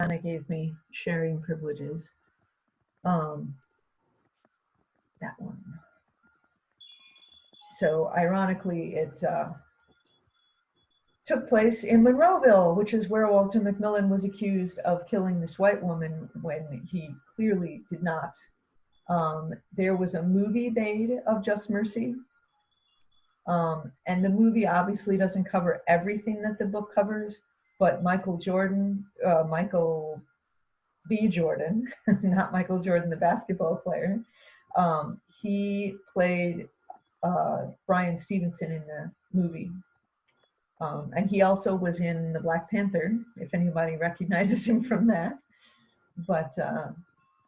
Anna gave me sharing privileges. That one. So ironically, it took place in Monroeville, which is where Walter Mcmillan was accused of killing this white woman when he clearly did not. There was a movie made of Just Mercy. And the movie obviously doesn't cover everything that the book covers, but Michael B. Jordan, not Michael Jordan, the basketball player, he played Bryan Stevenson in the movie. And he also was in the Black Panther, if anybody recognizes him from that. But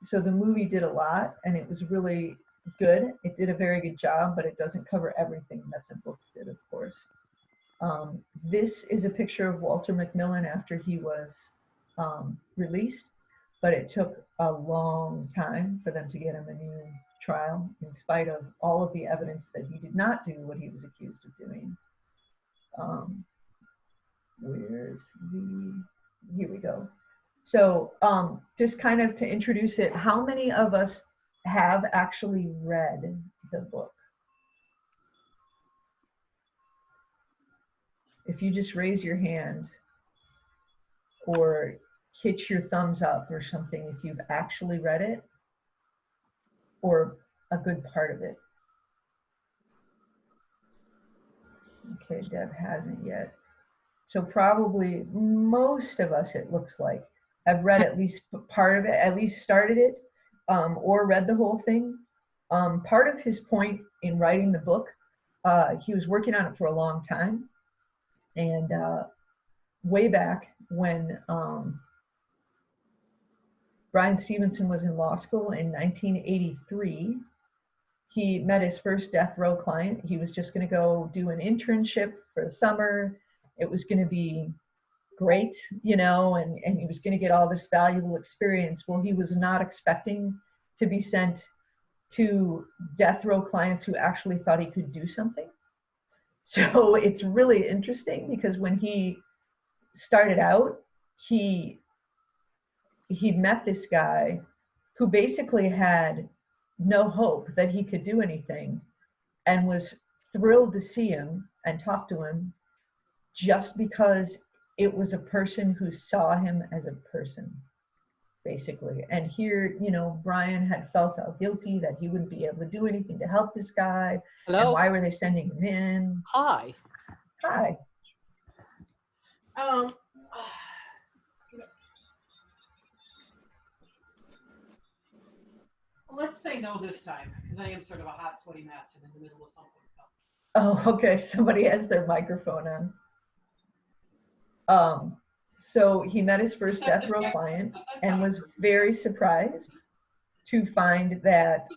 so the movie did a lot, and it was really good. It did a very good job, but it doesn't cover everything that the book did, of course. This is a picture of Walter Mcmillan after he was released, but it took a long time for them to get him a new trial, in spite of all of the evidence that he did not do what he was accused of doing. Here we go. So just kind of to introduce it, how many of us have actually read the book? If you just raise your hand or hit your thumbs up or something, if you've actually read it or a good part of it. Okay, Deb hasn't yet. So probably most of us, it looks like, have read at least part of it, at least started it, or read the whole thing. Part of his point in writing the book, he was working on it for a long time. And way back when Bryan Stevenson was in law school in 1983, he met his first death row client. He was just going to go do an internship for the summer. It was going to be great, you know, and he was going to get all this valuable experience. Well, he was not expecting to be sent to death row clients who actually thought he could do something. So it's really interesting because when he started out, he met this guy who basically had no hope that he could do anything, and was thrilled to see him and talk to him just because it was a person who saw him as a person, basically. And here, you know, Bryan had felt guilty that he wouldn't be able to do anything to help this guy. Hello? And why were they sending him in? Hi. Hi. Let's say no this time, because I am sort of a hot, sweaty mess and in the middle of something. Oh, okay. Somebody has their microphone on. So he met his first death row client and was very surprised to find that.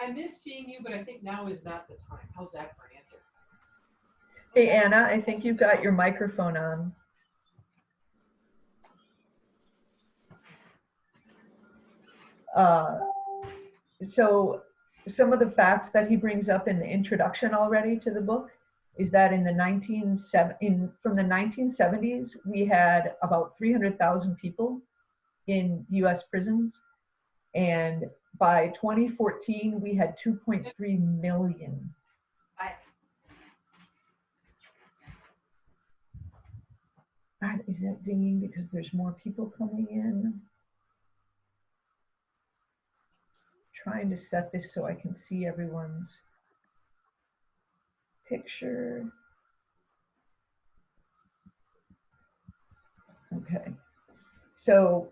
I miss seeing you, but I think now is not the time. How's that for an answer? Hey, Anna, I think you've got your microphone on. So some of the facts that he brings up in the introduction already to the book is that from the 1970s, we had about 300,000 people in US prisons. And by 2014, we had 2.3 million. Is that dinging because there's more people coming in? Trying to set this so I can see everyone's picture. Okay. So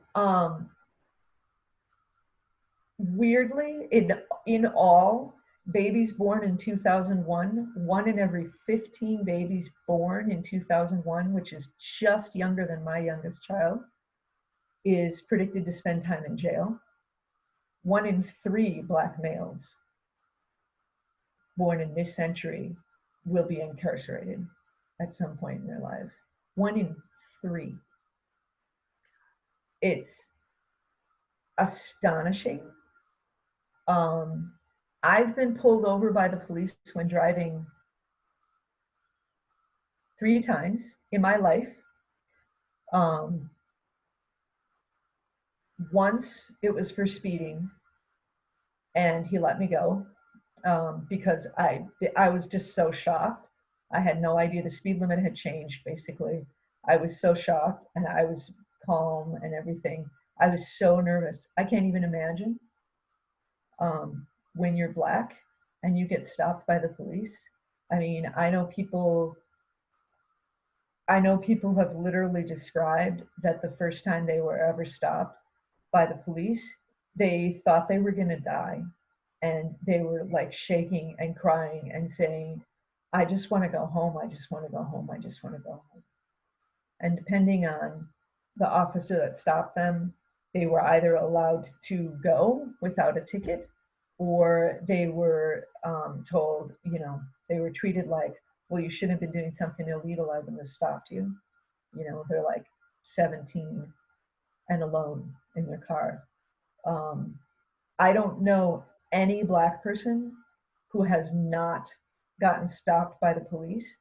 weirdly, in all, babies born in 2001, 1 in every 15 babies born in 2001, which is just younger than my youngest child, is predicted to spend time in jail. 1 in 3 Black males born in this century will be incarcerated at some point in their lives. 1 in 3. It's astonishing. I've been pulled over by the police when driving 3 times in my life. Once it was for speeding, and he let me go because I was just so shocked. I had no idea the speed limit had changed. Basically, I was so shocked, and I was calm and everything. I was so nervous. I can't even imagine when you're black and you get stopped by the police. I mean, I know people have literally described that the first time they were ever stopped by the police, they thought they were going to die. And they were like shaking and crying and saying, I just want to go home. I just want to go home. I just want to go home. And depending on the officer that stopped them, they were either allowed to go without a ticket, or they were told, they were treated like, well, you shouldn't have been doing something illegal. I wouldn't have stopped you. They're like 17 and alone in their car. I don't know any black person who has not gotten stopped by the police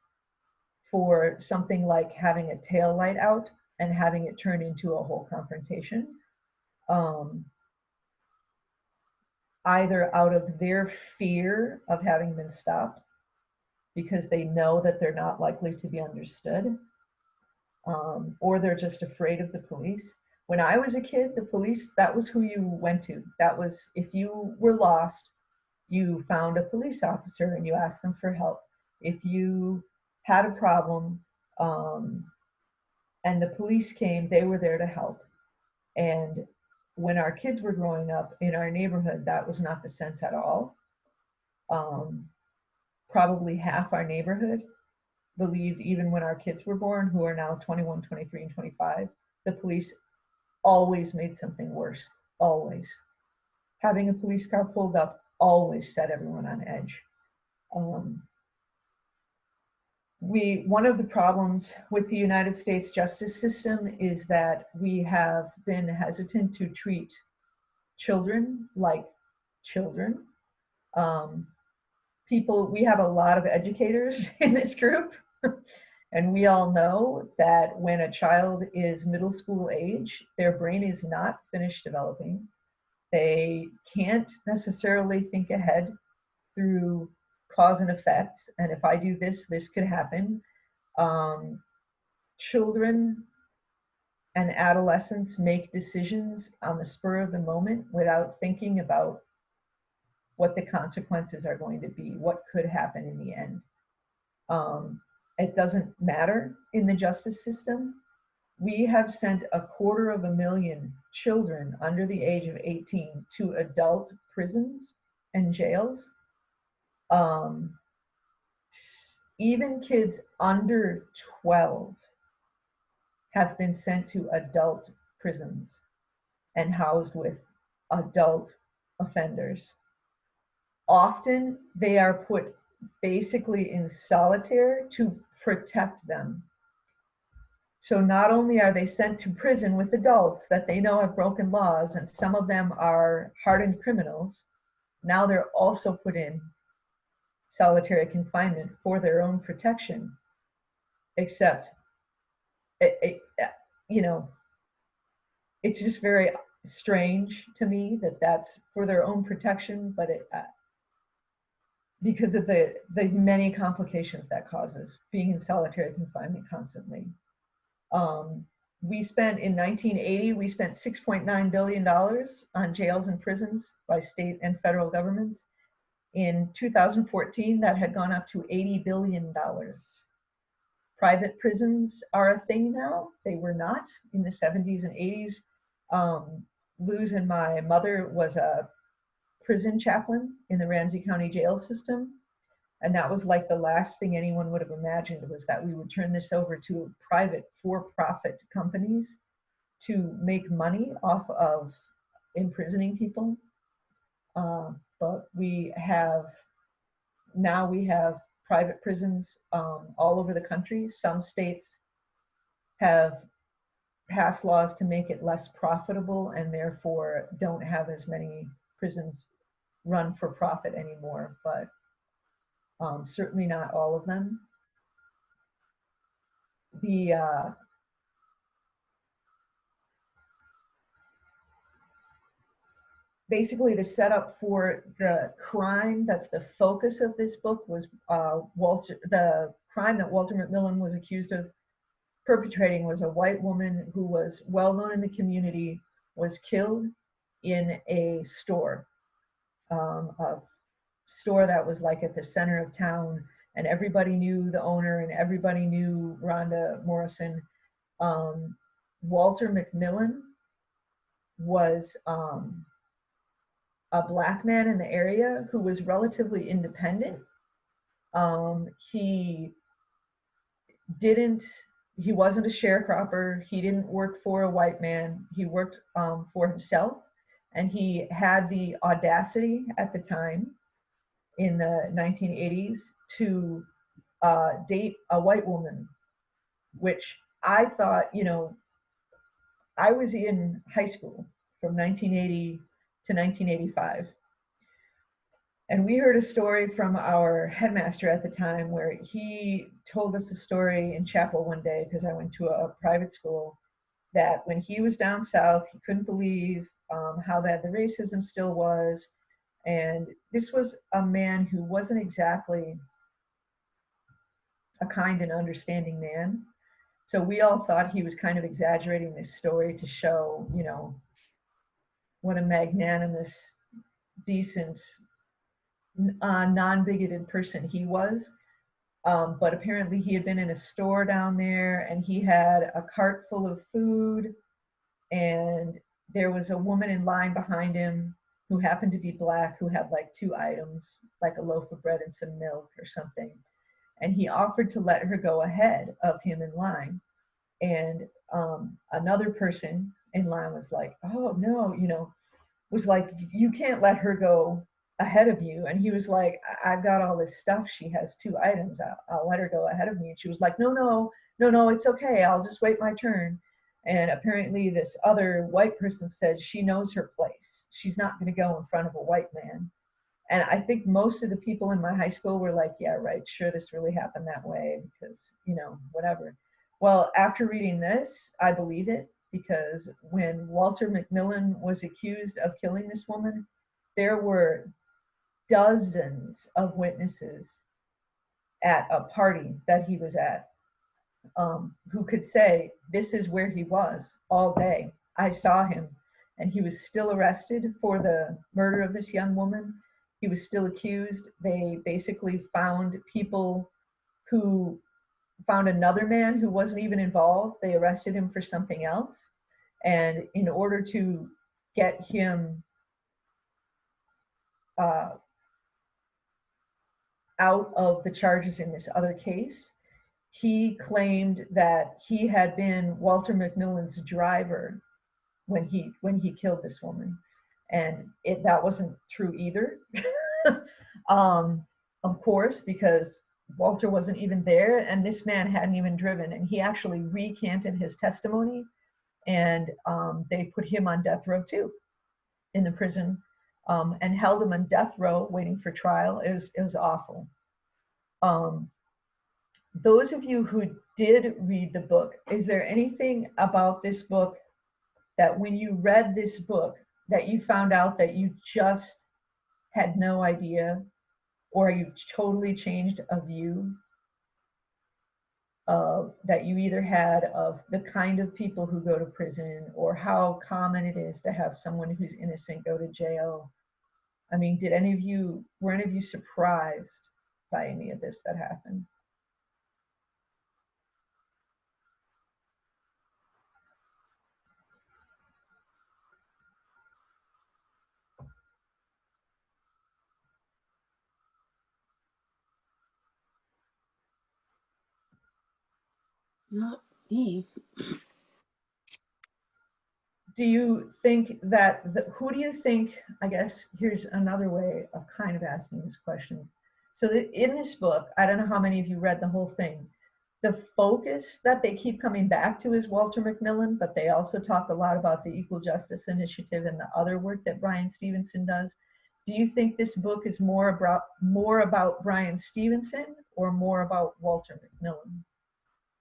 for something like having a tail light out and having it turn into a whole confrontation, um, either out of their fear of having been stopped because they know that they're not likely to be understood, or they're just afraid of the police. When I was a kid, the police, that was who you went to. That was, if you were lost, you found a police officer and you asked them for help. If you had a problem, and the police came, they were there to help. And when our kids were growing up in our neighborhood, that was not the sense at all. Um, Probably half our neighborhood believed, even when our kids were born, who are now 21, 23, and 25, the police always made something worse. Always. Having a police car pulled up always set everyone on edge. One of the problems with the United States justice system is that we have been hesitant to treat children like children. Um, we have a lot of educators in this group, and we all know that when a child is middle school age, their brain is not finished developing. They can't necessarily think ahead through cause and effect. And if I do this, this could happen. Children and adolescents make decisions on the spur of the moment without thinking about what the consequences are going to be, what could happen in the end. It doesn't matter in the justice system. We have sent 250,000 children under the age of 18 to adult prisons and jails. Even kids under 12 have been sent to adult prisons and housed with adult offenders. Often they are put basically in solitary to protect them. So not only are they sent to prison with adults that they know have broken laws, and some of them are hardened criminals, now they're also put in solitary confinement for their own protection. Except, it's just very strange to me that that's for their own protection, but because of the many complications that causes being in solitary confinement constantly. In 1980, we spent $6.9 billion on jails and prisons by state and federal governments. In 2014, that had gone up to $80 billion. Private prisons are a thing now. They were not in the 70s and 80s. Luz and my mother was a prison chaplain in the Ramsey County jail system. And that was like the last thing anyone would have imagined, was that we would turn this over to private for-profit companies to make money off of imprisoning people. But we have private prisons all over the country. Some states have passed laws to make it less profitable and therefore don't have as many prisons run for profit anymore, but certainly not all of them. basically the setup for the crime that's the focus of this book was the crime that Walter Mcmillan was accused of perpetrating was a white woman who was well known in the community, was killed in a store, a store that was like at the center of town, and everybody knew the owner and everybody knew Rhonda Morrison. Walter Mcmillan was a black man in the area who was relatively independent. He didn't, he wasn't a sharecropper. He didn't work for a white man. He worked for himself. And he had the audacity at the time in the 1980s to date a white woman, which I thought, you know, I was in high school from 1980 to 1985. And we heard a story from our headmaster at the time where he told us a story in chapel one day, because I went to a private school, that when he was down south, he couldn't believe how bad the racism still was. And this was a man who wasn't exactly a kind and understanding man. So we all thought he was kind of exaggerating this story to show, you know, what a magnanimous, decent, non-bigoted person he was. But apparently he had been in a store down there and he had a cart full of food, and there was a woman in line behind him who happened to be black, who had like 2 items, like a loaf of bread and some milk or something. And he offered to let her go ahead of him in line. And another person in line was like, oh no, you know, was like, you can't let her go ahead of you. And he was like, I've got all this stuff. She has 2 items. I'll let her go ahead of me. And she was like, no, it's okay. I'll just wait my turn. And apparently this other white person said she knows her place. She's not going to go in front of a white man. And I think most of the people in my high school were like, yeah, right, sure, this really happened that way because, you know, whatever. Well, after reading this, I believe it, because when Walter Mcmillan was accused of killing this woman, there were dozens of witnesses at a party that he was at, who could say, this is where he was all day. I saw him, and he was still arrested for the murder of this young woman. He was still accused. They basically found people who found another man who wasn't even involved. They arrested him for something else. And in order to get him out of the charges in this other case, he claimed that he had been Walter Mcmillan's driver when he killed this woman, and that wasn't true either. Of course, because Walter wasn't even there, and this man hadn't even driven, and he actually recanted his testimony, and they put him on death row too, in the prison, and held him on death row waiting for trial. It was awful. Those of you who did read the book, is there anything about this book that when you read this book that you found out that you just had no idea, or you totally changed a view of that you either had of the kind of people who go to prison, or how common it is to have someone who's innocent go to jail? I mean, were any of you surprised by any of this that happened? Not me. Do you think that, who do you think, I guess here's another way of kind of asking this question. So in this book, I don't know how many of you read the whole thing, the focus that they keep coming back to is Walter Mcmillan, but they also talk a lot about the Equal Justice Initiative and the other work that Bryan Stevenson does. Do you think this book is more about Bryan Stevenson or more about Walter Mcmillan?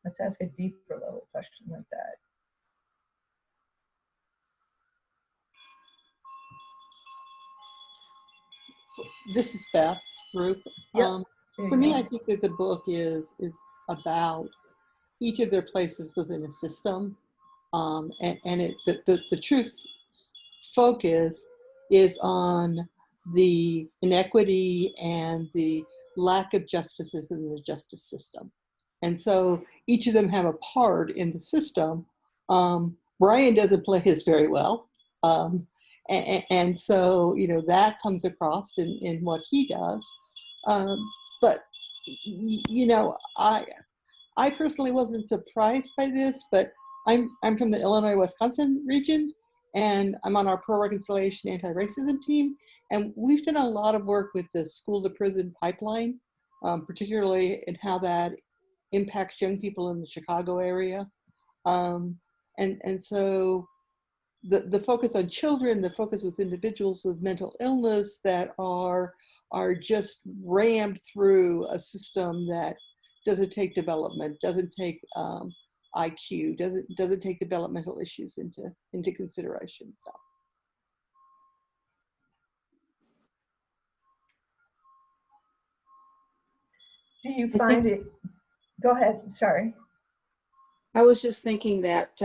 Let's ask a deeper level question like that. this is Beth Roop. Yep. There For you me, go. I think that the book is about each of their places within a system, the true focus is on the inequity and the lack of justice within the justice system. And so each of them have a part in the system. Bryan doesn't play his very well. And so, you know, that comes across in what he does. But, you know, I personally wasn't surprised by this, but I'm from the Illinois-Wisconsin region, and I'm on our pro-reconciliation anti-racism team. And we've done a lot of work with the school to prison pipeline, particularly in how that impacts young people in the Chicago area. And so the focus on children, the focus with individuals with mental illness that are just rammed through a system that doesn't take development, doesn't take IQ, doesn't take developmental issues into consideration. So. Do you I find it? Go ahead. Sorry. I was just thinking that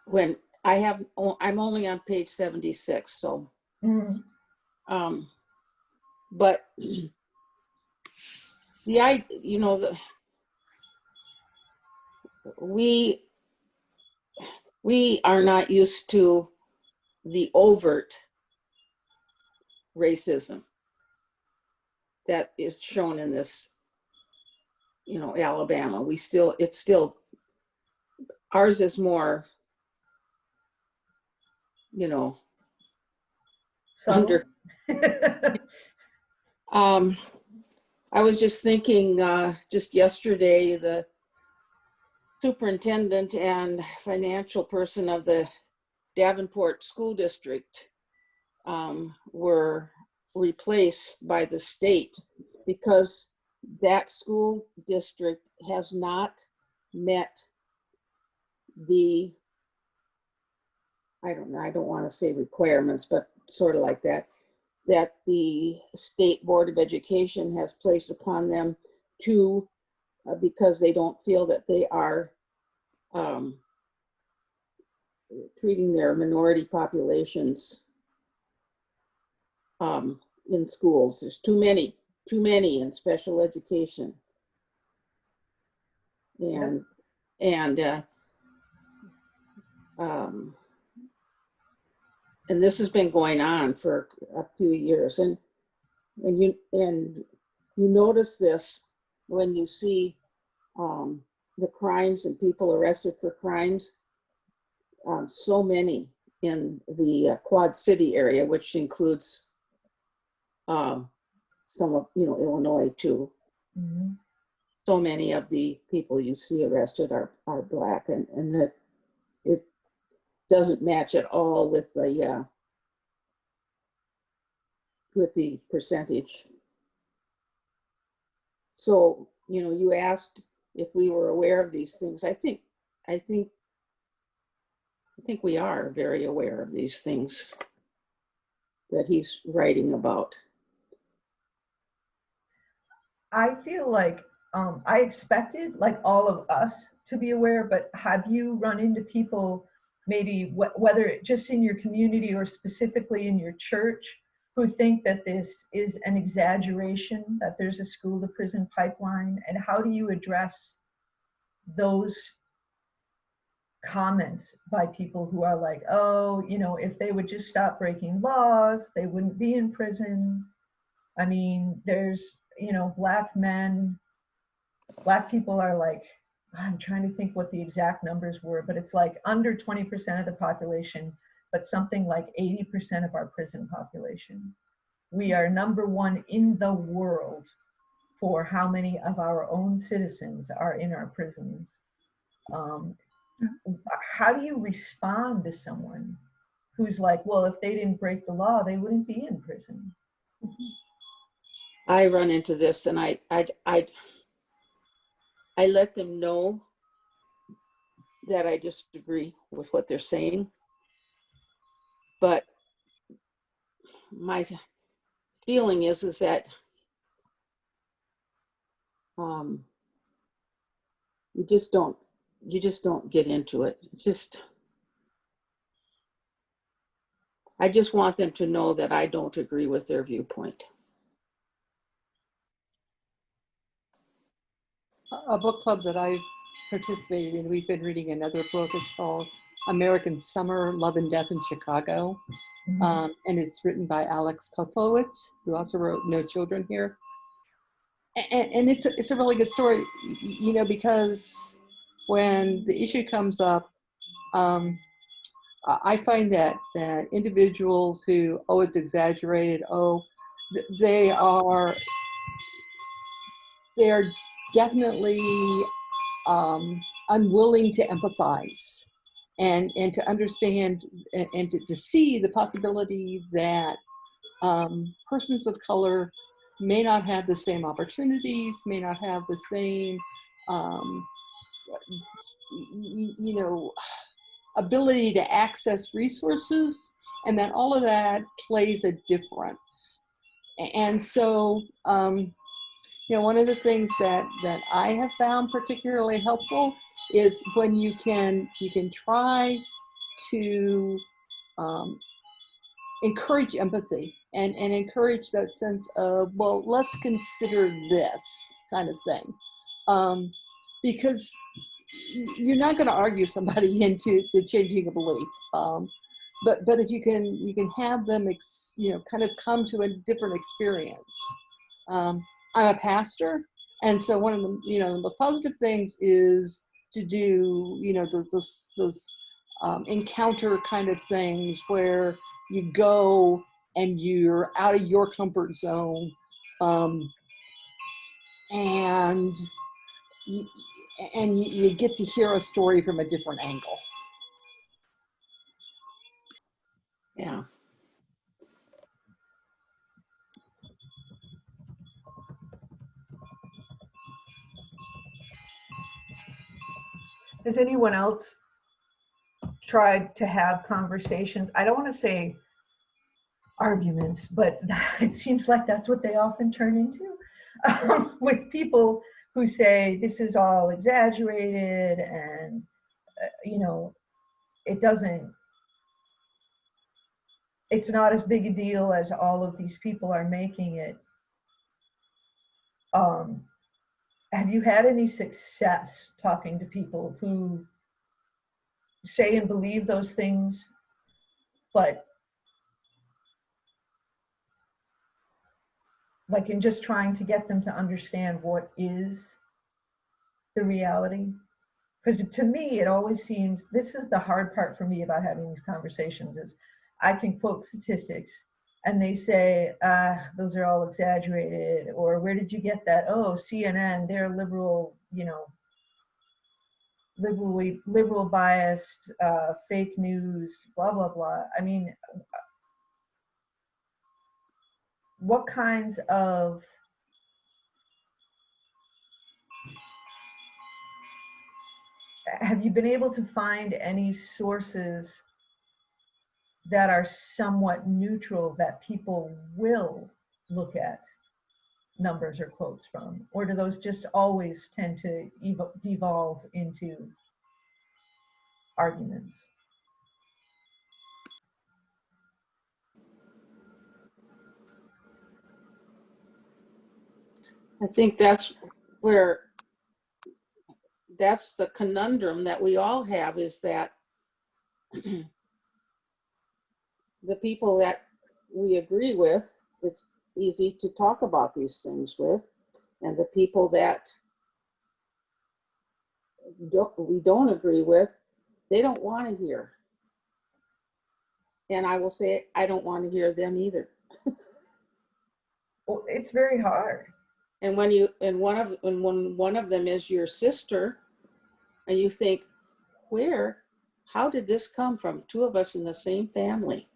when I'm only on page 76, so, Mm. but you know, we are not used to the overt racism that is shown in this, you know, Alabama. Ours is more, you know, Subtle. I was just thinking, just yesterday, the superintendent and financial person of the Davenport School District were replaced by the state because that school district has not met the, I don't know, I don't want to say requirements, but sort of like that the State Board of Education has placed upon them to, because they don't feel that they are treating their minority populations in schools. There's too many in special education. And, and this has been going on for a few years. And you notice this when you see the crimes and people arrested for crimes, so many in the Quad City area, which includes some of, you know, Illinois too. Mm-hmm. So many of the people you see arrested are Black, and that it doesn't match at all with the percentage. So, you know, you asked if we were aware of these things. I think we are very aware of these things that he's writing about. I feel like I expected like all of us to be aware, but have you run into people, maybe whether just in your community or specifically in your church, who think that this is an exaggeration, that there's a school to prison pipeline? And how do you address those comments by people who are like, oh, you know, if they would just stop breaking laws, they wouldn't be in prison? I mean, there's, you know, Black people are like, I'm trying to think what the exact numbers were, but it's like under 20% of the population, but something like 80% of our prison population. We are #1 in the world for how many of our own citizens are in our prisons. How do you respond to someone who's like, well, if they didn't break the law, they wouldn't be in prison? I run into this, and I let them know that I disagree with what they're saying, but feeling is that you just don't get into it. It's just, I just want them to know that I don't agree with their viewpoint. A book club that I've participated in, we've been reading another book. It's called American Summer, Love and Death in Chicago. And it's written by Alex Kotlowitz, who also wrote No Children Here. And it's a really good story, you know, because when the issue comes up, I find that individuals who, oh, it's exaggerated, they are definitely unwilling to empathize and to understand and to see the possibility that persons of color may not have the same opportunities, may not have the same, you know, ability to access resources, and that all of that plays a difference. And so, you know, one of the things that I have found particularly helpful is when you can try to encourage empathy and encourage that sense of, well, let's consider this kind of thing, because you're not going to argue somebody into changing a belief. But if you can have them, you know, kind of come to a different experience. I'm a pastor, and so one of the, you know, the most positive things is to do, you know, those encounter kind of things where you go and you're out of your comfort zone, and you get to hear a story from a different angle. Yeah. Has anyone else tried to have conversations? I don't want to say arguments, but it seems like that's what they often turn into, with people who say this is all exaggerated and, you know, it's not as big a deal as all of these people are making it. Have you had any success talking to people who say and believe those things, but like in just trying to get them to understand what is the reality? Because to me, it always seems, this is the hard part for me about having these conversations, is I can quote statistics and they say, those are all exaggerated, or where did you get that? Oh, CNN, they're liberal, you know, liberal biased, fake news, blah, blah, blah. I mean, what kinds of have you been able to find any sources that are somewhat neutral that people will look at numbers or quotes from? Or do those just always tend to devolve into arguments? I think that's the conundrum that we all have, is that the people that we agree with, it's easy to talk about these things with, and the people that we don't agree with, they don't want to hear. And I will say, I don't want to hear them either. Well, it's very hard. And when one of them is your sister, and you think, how did this come from two of us in the same family?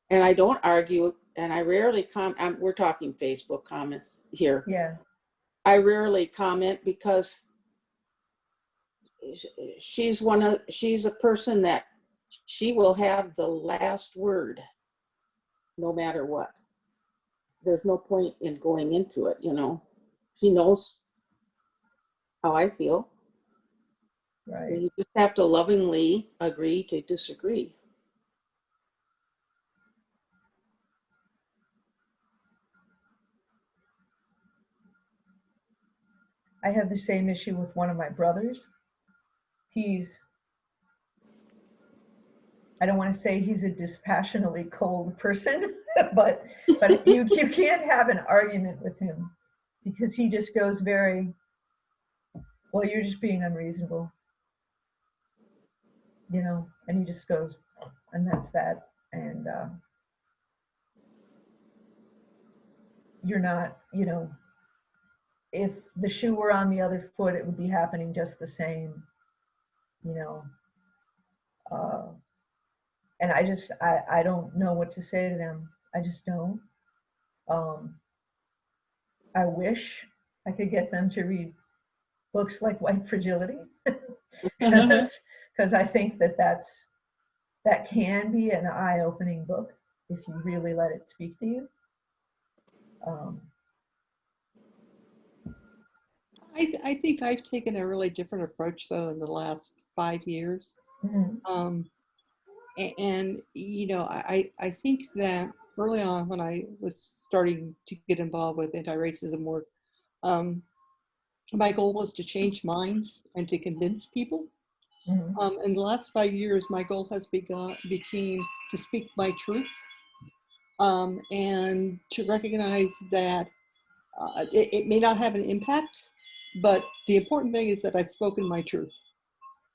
And I don't argue, and I rarely we're talking Facebook comments here. Yeah. I rarely comment because she's a person that she will have the last word no matter what. there's no point in going into it, you know. She knows how I feel. So Right. you just have to lovingly agree to disagree. I have the same issue with one of my brothers. I don't want to say he's a dispassionately cold person, but you can't have an argument with him because he just goes very, well, you're just being unreasonable, you know, and he just goes, and that's that. And you're not, you know, if the shoe were on the other foot, it would be happening just the same, you know. And I don't know what to say to them. I just don't. I wish I could get them to read books like White Fragility, because I think that can be an eye-opening book if you really let it speak to you. I think I've taken a really different approach though in the last 5 years. Mhm. And you know, I think that early on when I was starting to get involved with anti-racism work, my goal was to change minds and to convince people. Mhm. In the last 5 years, my goal has became to speak my truth, and to recognize that it may not have an impact, but the important thing is that I've spoken my truth.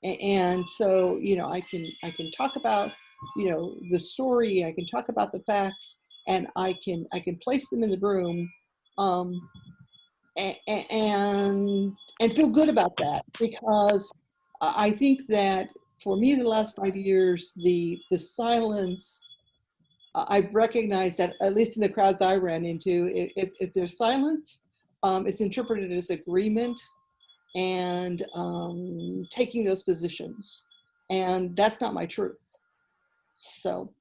And so, you know, I can talk about, you know, the story, I can talk about the facts, and I can place them in the room, and feel good about that, because I think that for me the last 5 years, the silence, I've recognized that at least in the crowds I ran into, if there's silence, it's interpreted as agreement and taking those positions. And that's not my truth. So.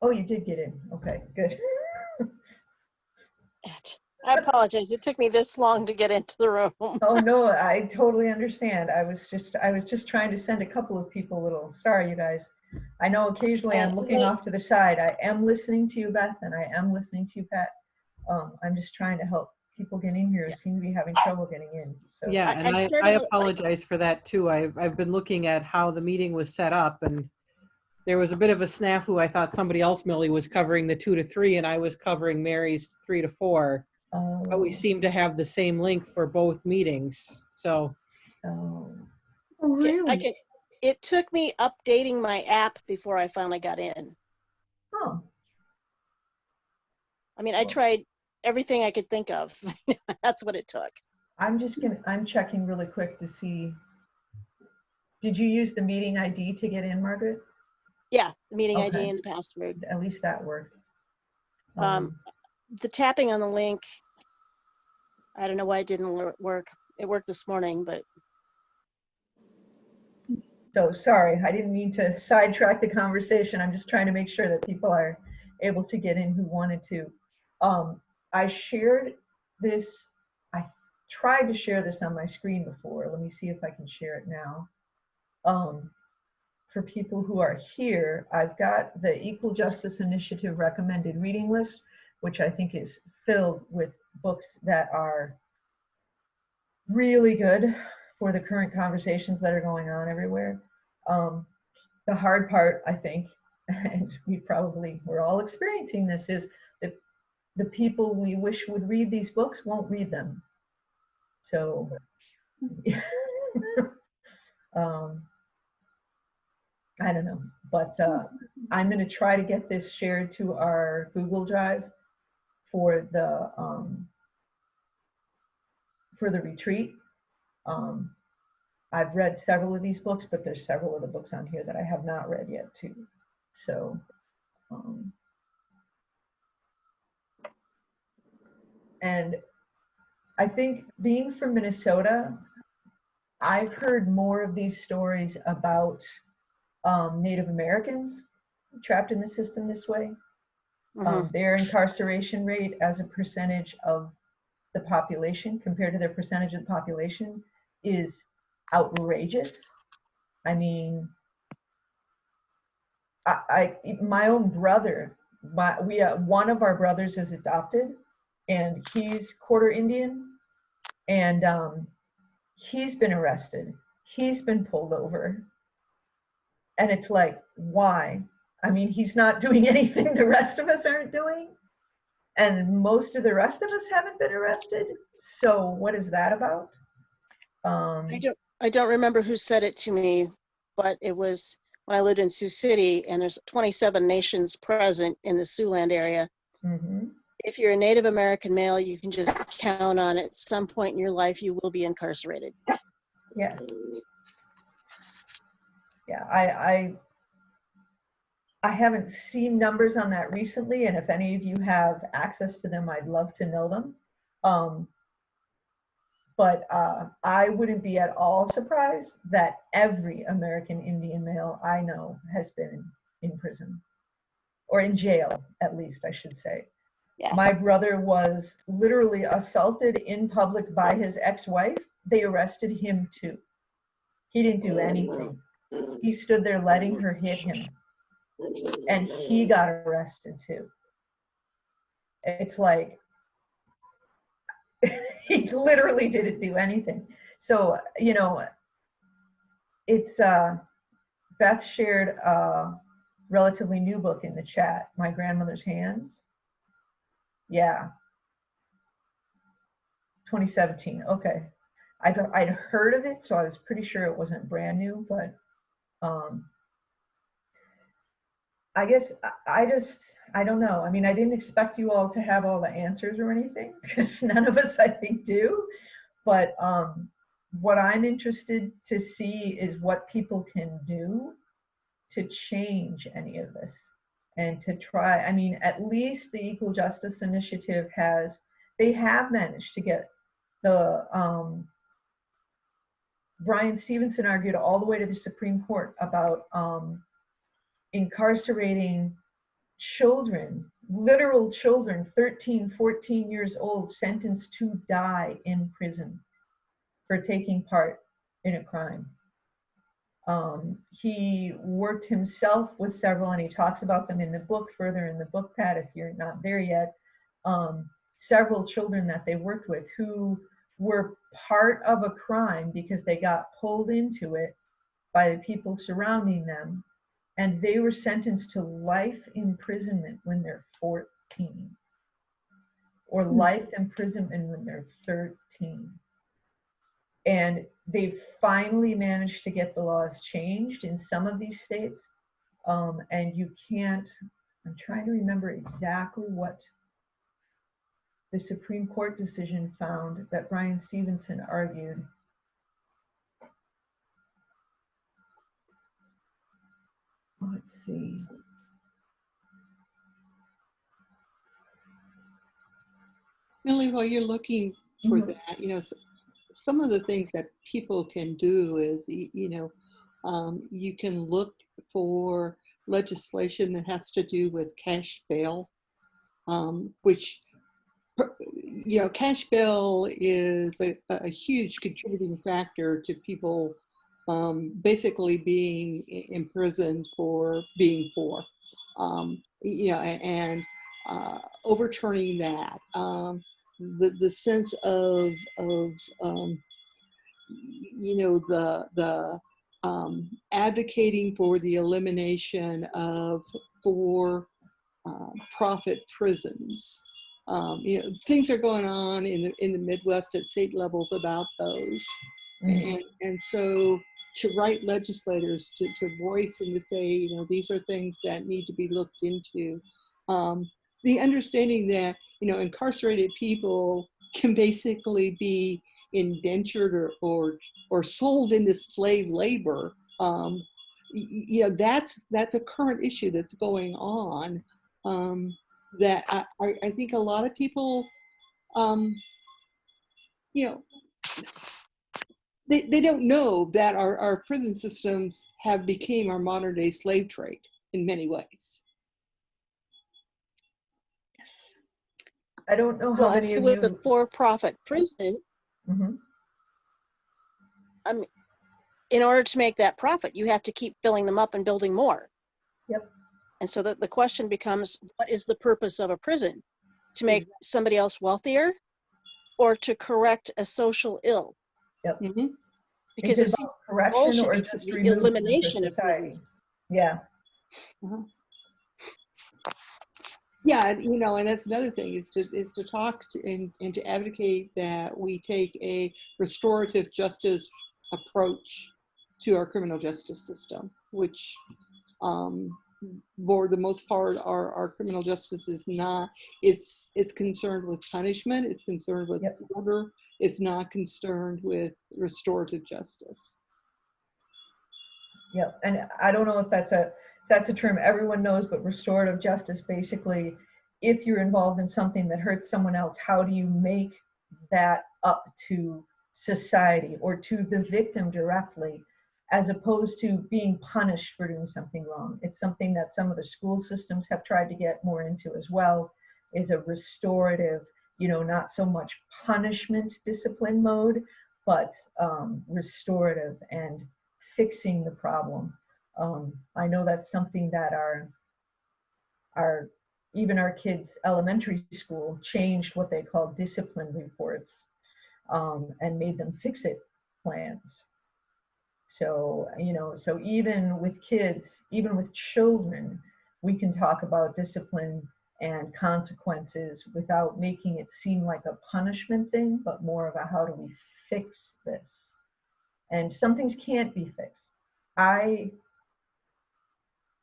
Oh, you did get in. Okay, good. I apologize. It took me this long to get into the room. Oh no, I totally understand. I was just trying to send a couple of people a little. Sorry, you guys. I know occasionally I'm looking off to the side. I am listening to you, Beth, and I am listening to you, Pat. I'm just trying to help people get in here who seem to be having trouble getting in. So Yeah, and I apologize for that too. I've been looking at how the meeting was set up, and there was a bit of a snafu. I thought somebody else, Millie, was covering the 2 to 3, and I was covering Mary's 3 to 4. But we seem to have the same link for both meetings. So. Oh, Really? It took me updating my app before I finally got in. oh. I mean, I tried everything I could think of. That's what it took. I'm checking really quick to see. Did you use the meeting ID to get in, Margaret? Yeah, the meeting Okay. ID and the password. At least that worked. The tapping on the link, I don't know why it didn't work. It worked this morning, but. So sorry, I didn't mean to sidetrack the conversation. I'm just trying to make sure that people are able to get in who wanted to. I shared this, I tried to share this on my screen before. Let me see if I can share it now. For people who are here, I've got the Equal Justice Initiative recommended reading list, which I think is filled with books that are really good for the current conversations that are going on everywhere. The hard part, I think, and we're all experiencing this, is that the people we wish would read these books won't read them. So, I don't know, but I'm going to try to get this shared to our Google Drive for the retreat. I've read several of these books, but there's several of the books on here that I have not read yet too. So, and I think being from Minnesota, I've heard more of these stories about Native Americans trapped in the system this way. Mhm. Their incarceration rate as a percentage of the population compared to their percentage of the population is outrageous. I mean, my own brother, one of our brothers is adopted, and he's quarter Indian, and he's been arrested. He's been pulled over, and it's like, why? I mean, he's not doing anything the rest of us aren't doing, and most of the rest of us haven't been arrested. So what is that about? I don't remember who said it to me, but it was when I lived in Sioux City, and there's 27 nations present in the Siouxland area. Mm-hmm. If you're a Native American male, you can just count on at some point in your life you will be incarcerated. Yeah. Yeah, I haven't seen numbers on that recently, and if any of you have access to them, I'd love to know them. But I wouldn't be at all surprised that every American Indian male I know has been in prison, or in jail, at least, I should say. Yeah. My brother was literally assaulted in public by his ex-wife. They arrested him too. He didn't do anything. He stood there letting her hit him, and he got arrested too. It's like, he literally didn't do anything. So, you know, it's, Beth shared a relatively new book in the chat, My Grandmother's Hands. Yeah. 2017, okay. I'd heard of it, so I was pretty sure it wasn't brand new, but I guess I don't know. I mean, I didn't expect you all to have all the answers or anything, because none of us, I think, do. But what I'm interested to see is what people can do to change any of this, and to try. I mean, at least the Equal Justice Initiative they have managed to get the, Bryan Stevenson argued all the way to the Supreme Court about incarcerating children, literal children, 13, 14 years old, sentenced to die in prison for taking part in a crime. He worked himself with several, and he talks about them in the book, further in the book, Pat, if you're not there yet. Several children that they worked with who were part of a crime because they got pulled into it by the people surrounding them, and they were sentenced to life imprisonment when they're 14, or life imprisonment when they're 13. And they finally managed to get the laws changed in some of these states. And you can't, I'm trying to remember exactly what the Supreme Court decision found that Bryan Stevenson argued. Let's see. Millie, while you're looking for that, you know, some of the things that people can do is, you know, you can look for legislation that has to do with cash bail, which, you know, cash bail is a huge contributing factor to people basically being imprisoned for being poor, you know, and overturning that. The sense of you know, the advocating for the elimination of for-profit prisons. You know, things are going on in the Midwest at state levels about those, and so to write legislators to voice and to say, you know, these are things that need to be looked into. The understanding that, you know, incarcerated people can basically be indentured or sold into slave labor. You know, that's a current issue that's going on, that I think a lot of people, you know, they don't know that our prison systems have become our modern day slave trade in many ways. I don't know how Well, and many so of with the you. for-profit prison, Mhm. I mean, in order to make that profit, you have to keep filling them up and building more. Yep. And so the question becomes, what is the purpose of a prison? To make somebody else wealthier or to correct a social ill? Yep. Mhm. Because Is it it seems about correction goal should or be just the remove them from elimination of society? prisons. Yeah. Yeah, and, you know, and that's another thing is to talk to, and to advocate that we take a restorative justice approach to our criminal justice system, which for the most part our criminal justice is not. It's concerned with punishment, it's concerned with Yep. order, it's not concerned with restorative justice. Yep. And I don't know if that's a term everyone knows, but restorative justice, basically, if you're involved in something that hurts someone else, how do you make that up to society or to the victim directly, as opposed to being punished for doing something wrong? It's something that some of the school systems have tried to get more into as well, is a restorative, not so much punishment discipline mode, but restorative and fixing the problem. I know that's something that even our kids' elementary school changed what they call discipline reports, and made them fix-it plans. So, so even with kids, even with children, we can talk about discipline and consequences without making it seem like a punishment thing, but more of a how do we fix this? And some things can't be fixed. I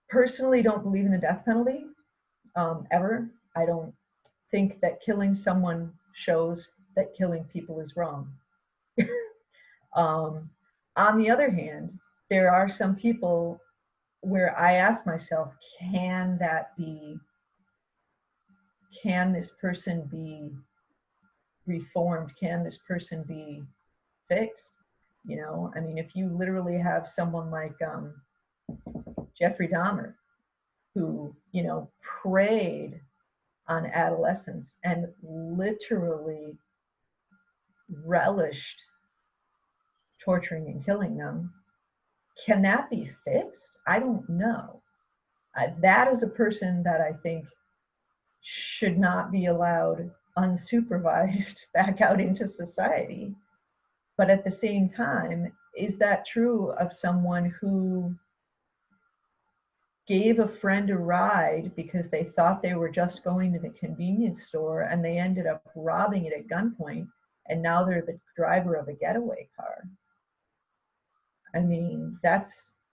personally don't believe in the death penalty, ever. I don't think that killing someone shows that killing people is wrong. On the other hand, there are some people where I ask myself, can this person be reformed? Can this person be fixed? I mean, if you literally have someone like Jeffrey Dahmer, who, preyed on adolescents and literally relished torturing and killing them, can that be fixed? I don't know. That is a person that I think should not be allowed unsupervised back out into society. But at the same time, is that true of someone who gave a friend a ride because they thought they were just going to the convenience store and they ended up robbing it at gunpoint, and now they're the driver of a getaway car? I mean,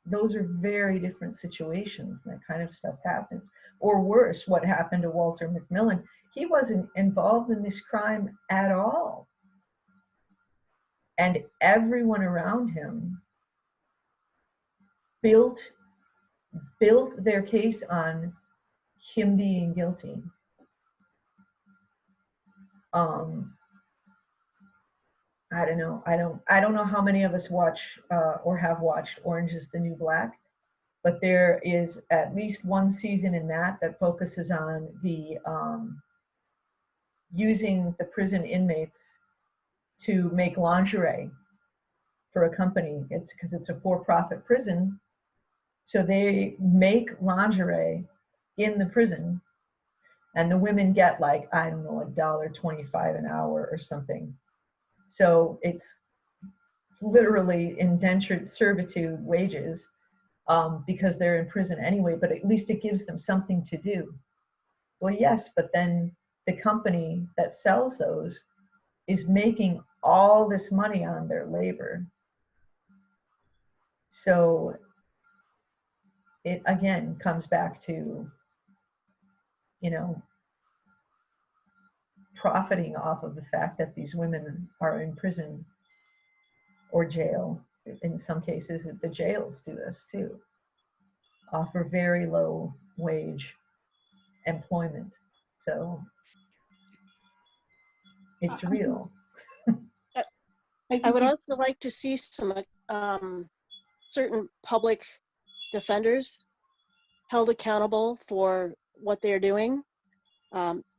those are very different situations, and that kind of stuff happens. Or worse, what happened to Walter Mcmillan? He wasn't involved in this crime at all. And everyone around him built their case on him being guilty. I don't know. I don't know how many of us watch or have watched Orange is the New Black, but there is at least one season in that focuses on the using the prison inmates to make lingerie for a company. It's because it's a for-profit prison, so they make lingerie in the prison, and the women get like, I don't know, $1.25 an hour or something. So it's literally indentured servitude wages, because they're in prison anyway, but at least it gives them something to do. Well, yes, but then the company that sells those is making all this money on their labor. So it again comes back to, profiting off of the fact that these women are in prison or jail. In some cases, the jails do this too, offer very low wage employment. So it's real. I I think would you, also like to see some certain public defenders held accountable for what they're doing.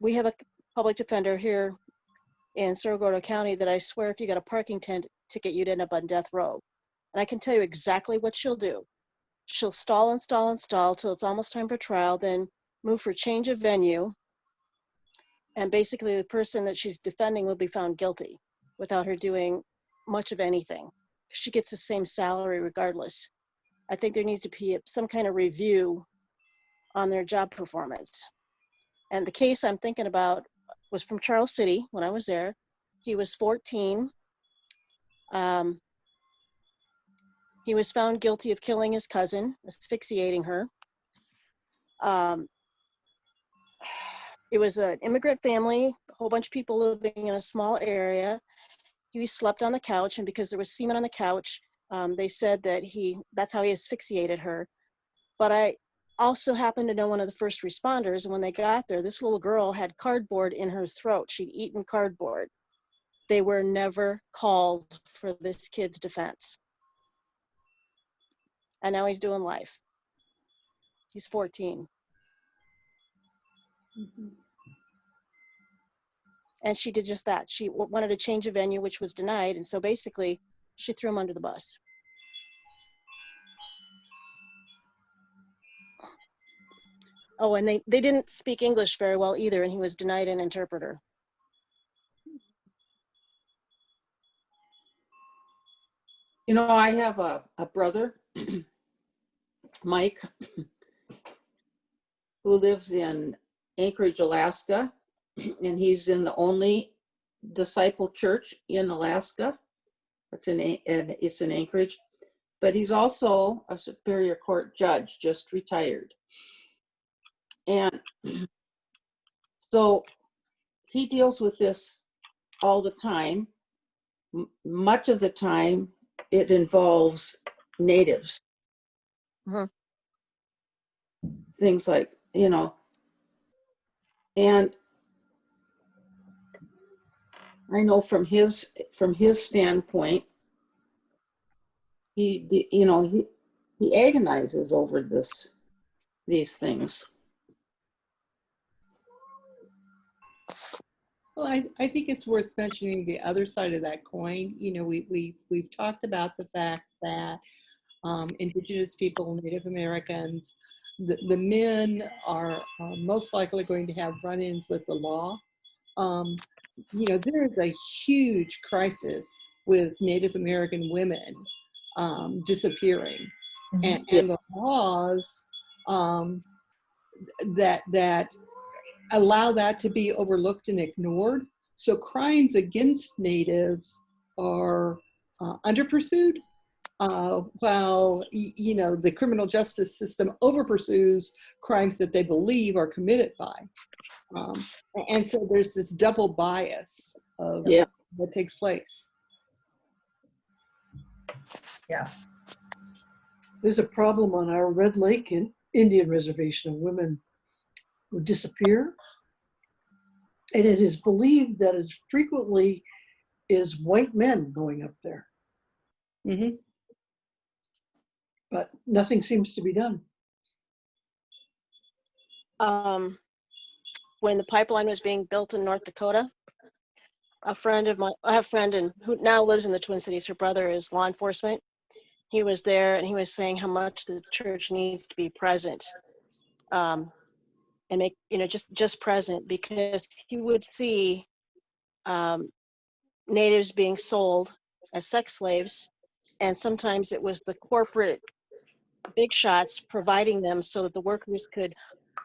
We have a public defender here in Saragordo County that I swear if you got a parking ticket, you'd end up on death row. And I can tell you exactly what she'll do. She'll stall and stall and stall till it's almost time for trial, then move for change of venue. And basically the person that she's defending will be found guilty without her doing much of anything. She gets the same salary regardless. I think there needs to be some kind of review on their job performance. And the case I'm thinking about was from Charles City when I was there. He was 14. He was found guilty of killing his cousin, asphyxiating her. It was an immigrant family, a whole bunch of people living in a small area. He slept on the couch, and because there was semen on the couch, they said that that's how he asphyxiated her. But I also happened to know one of the first responders, and when they got there, this little girl had cardboard in her throat. She'd eaten cardboard. They were never called for this kid's defense. And now he's doing life. He's 14. And she did just that. She wanted to change a venue, which was denied. And so basically, she threw him under the bus. Oh, and they didn't speak English very well either, and he was denied an interpreter. You know, I have a brother, Mike, who lives in Anchorage, Alaska, and he's in the only disciple church in Alaska. It's in Anchorage, but he's also a Superior Court judge, just retired. And so he deals with this all the time. Much of the time, it involves natives. Mhm. Things like, you know, and I know from his standpoint, he agonizes over these things. well, I think it's worth mentioning the other side of that coin. You know, we've talked about the fact that Indigenous people, Native Americans, the men are most likely going to have run-ins with the law. You know, there is a huge crisis with Native American women disappearing, and the laws that allow that to be overlooked and ignored. So crimes against natives are under pursued, while you know the criminal justice system over pursues crimes that they believe are committed by. And so there's this double bias of that takes place. Yeah. There's a problem on our Red Lake Indian reservation of women who disappear. And it is believed that it frequently is white men going up there. Mm-hmm. But nothing seems to be done. When the pipeline was being built in North Dakota, I have a friend who now lives in the Twin Cities. Her brother is law enforcement. He was there and he was saying how much the church needs to be present, and make, just present, because he would see natives being sold as sex slaves, and sometimes it was the corporate big shots providing them so that the workers could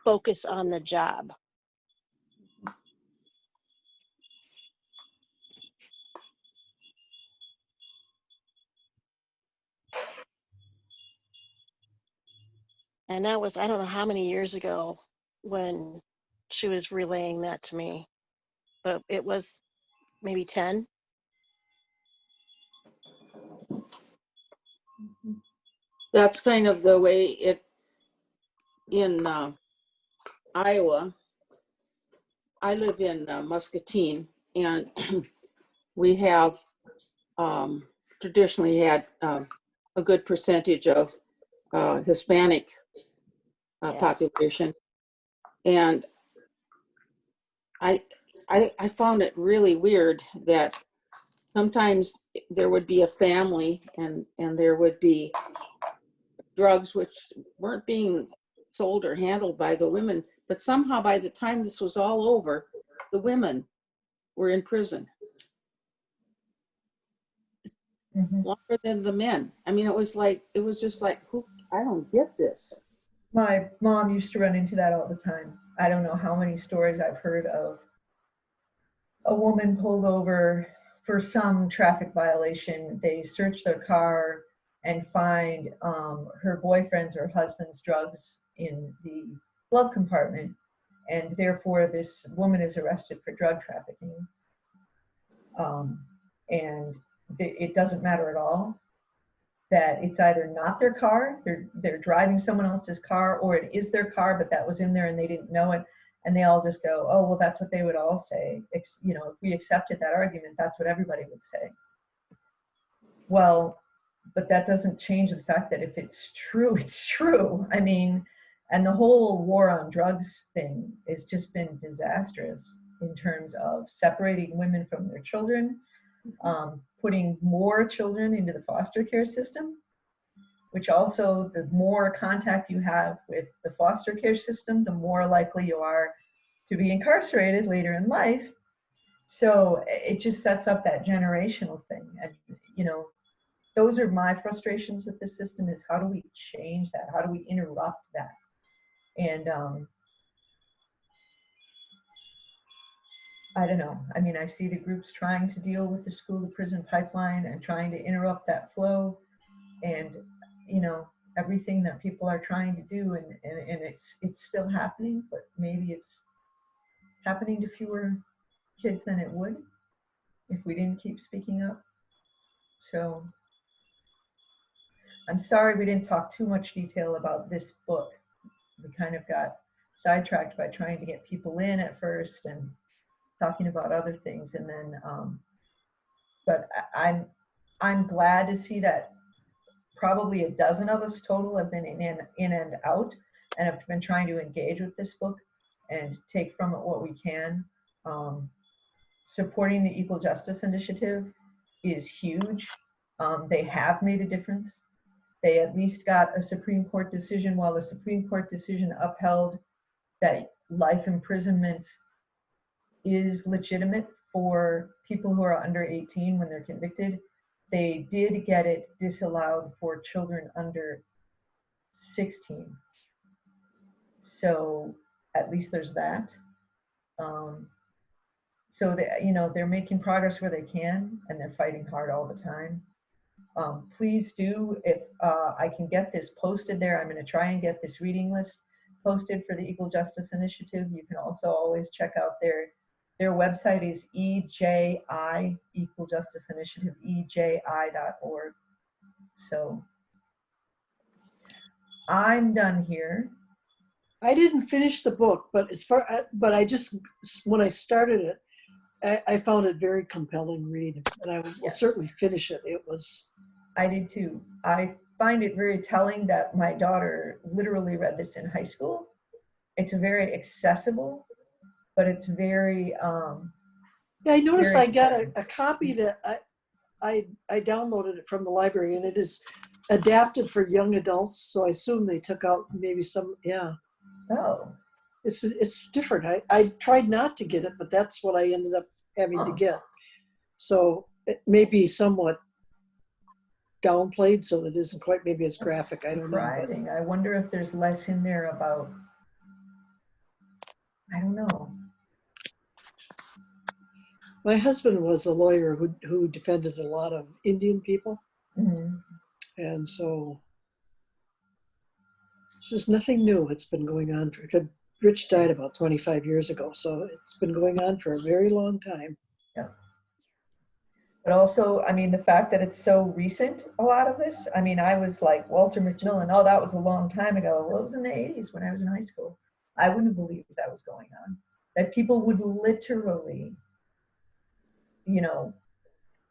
focus on the job. And that was, I don't know how many years ago when she was relaying that to me, but it was maybe 10. That's kind of the way it in Iowa. I live in Muscatine, and we have traditionally had a good percentage of Hispanic Yeah. population. And I found it really weird that sometimes there would be a family and there would be drugs which weren't being sold or handled by the women, but somehow by the time this was all over, the women were in prison Mhm. longer than the men. I mean, it was just like, I don't get this. My mom used to run into that all the time. I don't know how many stories I've heard of a woman pulled over for some traffic violation. They search their car and find her boyfriend's or husband's drugs in the glove compartment. And therefore, this woman is arrested for drug trafficking. And it doesn't matter at all that it's either not their car, they're driving someone else's car, or it is their car, but that was in there and they didn't know it. And they all just go, oh, well, that's what they would all say. You know, if we accepted that argument, that's what everybody would say. Well, but that doesn't change the fact that if it's true, it's true. I mean, and the whole war on drugs thing has just been disastrous in terms of separating women from their children, putting more children into the foster care system, which also, the more contact you have with the foster care system, the more likely you are to be incarcerated later in life. So it just sets up that generational thing. And, you know, those are my frustrations with the system, is how do we change that? How do we interrupt that? And I don't know. I mean, I see the groups trying to deal with the school to prison pipeline and trying to interrupt that flow. And, you know, everything that people are trying to do, and it's still happening, but maybe it's happening to fewer kids than it would if we didn't keep speaking up. So I'm sorry we didn't talk too much detail about this book. We kind of got sidetracked by trying to get people in at first and talking about other things, and then but I'm glad to see that probably a dozen of us total have been in and out and have been trying to engage with this book and take from it what we can. Supporting the Equal Justice Initiative is huge. They have made a difference. They at least got a Supreme Court decision, while the Supreme Court decision upheld that life imprisonment is legitimate for people who are under 18 when they're convicted. They did get it disallowed for children under 16. So at least there's that. So they, you know, they're making progress where they can, and they're fighting hard all the time. Please do, if I can get this posted there, I'm going to try and get this reading list posted for the Equal Justice Initiative. You can also always check out their website is EJI, Equal Justice Initiative, EJI.org. So I'm done here. I didn't finish the book, but but I just, when I started it, I found it very compelling read, and I will Yes. certainly finish it. It was. I did too. I find it very telling that my daughter literally read this in high school. It's very accessible, but it's very Yeah, I noticed very I got important. a copy that I downloaded it from the library, and it is adapted for young adults. So I assume they took out maybe some. Yeah, Oh, it's different. I tried not to get it, but that's what I ended up having to Huh. get. So it may be somewhat downplayed, so it isn't quite maybe as graphic. I don't know. But surprising. I wonder if there's less in there about, I don't know. my husband was a lawyer who defended a lot of Indian people, Mhm. and so this is nothing new. It's been going on for. Rich died about 25 years ago, so it's been going on for a very long time. Yeah. But also, I mean, the fact that it's so recent, a lot of this, I mean, I was like, Walter Mcmillan, oh, that was a long time ago. Well, it was in the 80s when I was in high school. I wouldn't believe that was going on. That people would literally, you know,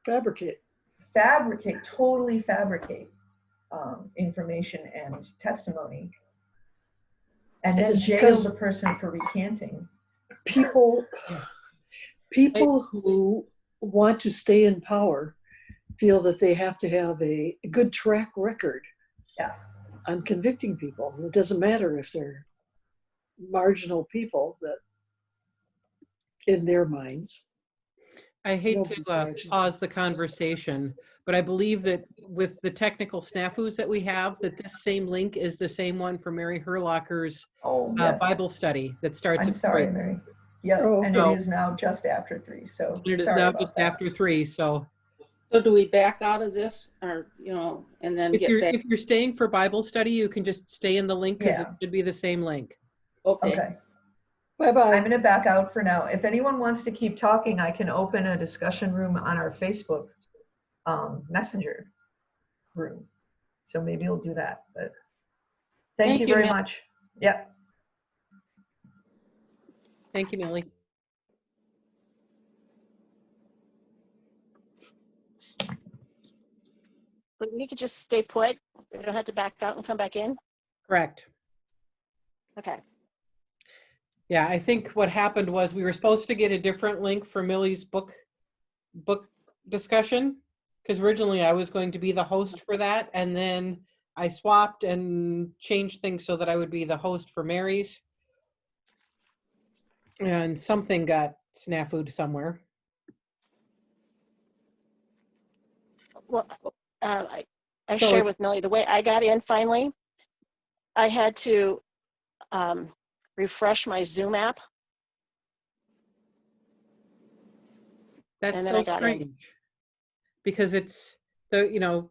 Fabricate. totally fabricate information and testimony, and It then is jail because the person for recanting. people who want to stay in power feel that they have to have a good track record Yeah. on convicting people. It doesn't matter if they're marginal people that in their minds. I hate Nobody to cares. pause the conversation, but I believe that with the technical snafus that we have, that this same link is the same one for Mary Herlocker's Oh, yes. Bible study that starts I'm at sorry, 3. Mary. Yep, Oh, and no. it is now just after 3, so And it is sorry now about just that. after 3, so So do we back out of this or, and then get back? if you're staying for Bible study, you can just stay in the link because it Yeah. should be the same link. Okay. Okay. bye-bye. I'm going to back out for now. If anyone wants to keep talking, I can open a discussion room on our Facebook Messenger room. So maybe we'll do that. But thank you very Mel. much. Yep. Thank you, Millie. But we could just stay put. We don't have to back out and come back in. Correct. Okay. Yeah, I think what happened was we were supposed to get a different link for Millie's book discussion, because originally I was going to be the host for that, and then I swapped and changed things so that I would be the host for Mary's, and something got snafu'd somewhere. Well, I So shared with Millie the way I got in finally. I had to refresh my Zoom app. That's And then so I got in. strange, because it's the,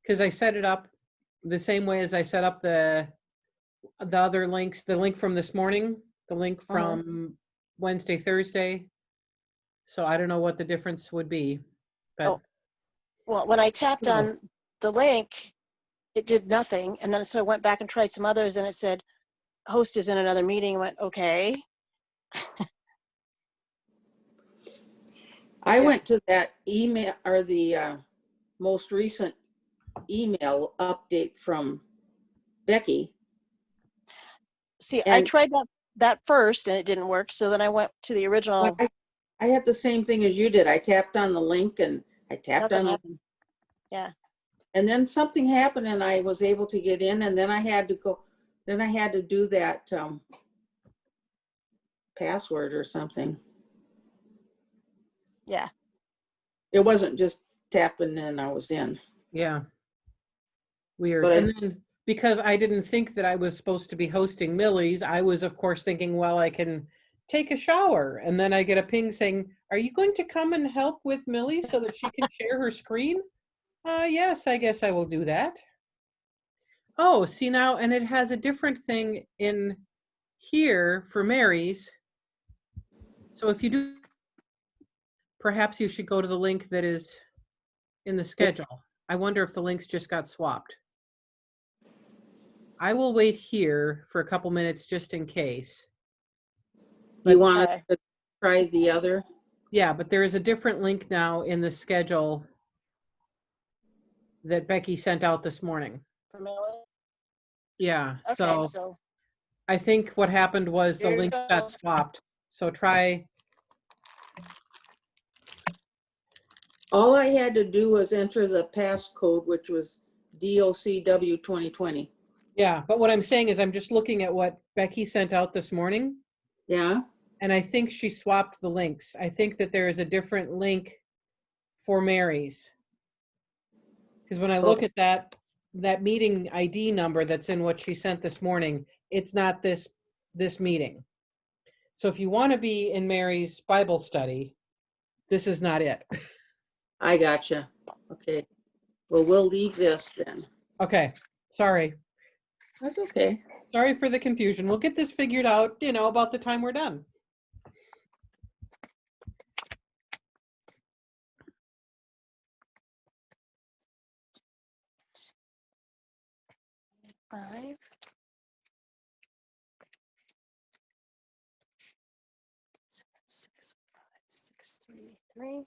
because I set it up the same way as I set up the other links, the link from this morning, the link from Wednesday, Thursday. So I don't know what the difference would be, but Oh, well, when I tapped on the link, it did nothing. And then so I went back and tried some others and it said, host is in another meeting. I went, okay. I went to that email or the most recent email update from Becky. See, I And- tried that first and it didn't work. So then I went to the original. I had the same thing as you did. I tapped on the link and I tapped Nothing on happened. Yeah. and then something happened and I was able to get in, and then I had to go, then I had to do that password or something. Yeah. It wasn't just tapping and I was in. yeah, weird. But And then because I didn't think that I was supposed to be hosting Millie's, I was of course thinking, well, I can take a shower, and then I get a ping saying, are you going to come and help with Millie so that she can share her screen? Yes, I guess I will do that. Oh, see now, and it has a different thing in here for Mary's. So if you do, perhaps you should go to the link that is in the schedule. I wonder if the links just got swapped. I will wait here for a couple minutes just in case. you want Okay. to try the other? Yeah, but there is a different link now in the schedule that Becky sent out this morning. For Millie. Yeah, Okay. so So I think what happened was the Here link got goes. swapped. So try, All I had to do was enter the passcode, which was DOCW 2020. yeah, but what I'm saying is I'm just looking at what Becky sent out this morning, Yeah. and I think she swapped the links. I think that there is a different link for Mary's. Because when I look at that meeting ID number that's in what she sent this morning, it's not this meeting. So if you want to be in Mary's Bible study, this is not it. I gotcha. Okay. Well, we'll leave this then. Okay, sorry. That's okay. Sorry for the confusion. We'll get this figured out, about the time we're done. five. 6, 5, 6, 3, 3.